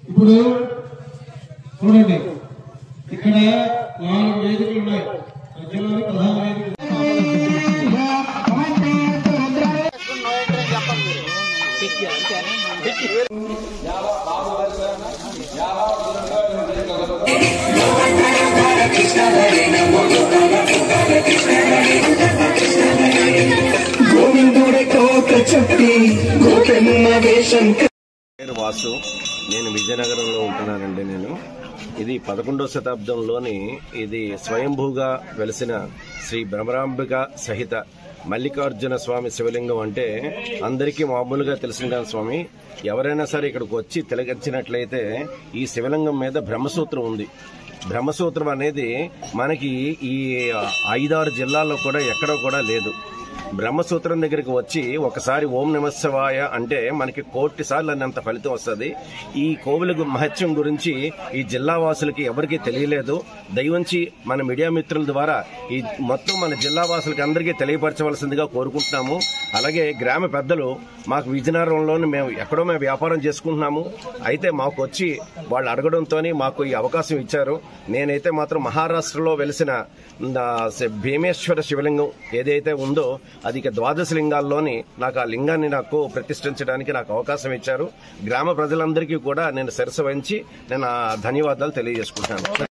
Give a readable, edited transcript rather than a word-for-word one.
ఇప్పుడు చూడండి, ఇక్కడ 4 వేదికలు ఉన్నాయి. మధ్యలోని ప్రధాన వేదిక వాసు. నేను విజయనగరంలో ఉంటున్నానండి. ఇది 11వ శతాబ్దంలోని ఇది స్వయంభూగా వెలిసిన శ్రీ భ్రమరాంబిక సహిత మల్లికార్జున స్వామి శివలింగం. అంటే అందరికీ మామూలుగా తెలిసిన స్వామి, ఎవరైనా సరే ఇక్కడికి వచ్చి తిలకించినట్లయితే ఈ శివలింగం మీద బ్రహ్మసూత్రం ఉంది. బ్రహ్మసూత్రం అనేది మనకి ఈ 5-6 జిల్లాల్లో కూడా ఎక్కడో కూడా లేదు. బ్రహ్మసూత్రం దగ్గరికి వచ్చి ఒకసారి ఓం నమఃశివాయ అంటే మనకి 1,000,000 సార్లు అన్నంత ఫలితం వస్తుంది. ఈ కోవిల మహత్యం గురించి ఈ జిల్లా వాసులకి ఎవరికీ తెలియలేదు. దయవుంచి మన మీడియా మిత్రుల ద్వారా ఈ మొత్తం మన జిల్లా వాసులకి అందరికీ తెలియపరచవలసిందిగా కోరుకుంటున్నాము. అలాగే గ్రామ పెద్దలు మాకు విజయనగరంలోని మేము వ్యాపారం చేసుకుంటున్నాము. అయితే మాకు వచ్చి వాళ్ళు అడగడంతో మాకు ఈ అవకాశం ఇచ్చారు. నేనైతే మాత్రం మహారాష్ట్రలో వెలిసిన భీమేశ్వర శివలింగం ఏదైతే ఉందో అది ఇక 12 లింగాల్లోని నాకు ఆ లింగాన్ని ప్రతిష్ఠించడానికి నాకు అవకాశం ఇచ్చారు. గ్రామ ప్రజలందరికీ కూడా నేను శిరస్సు వంచి నేను ధన్యవాదాలు తెలియజేసుకుంటాను.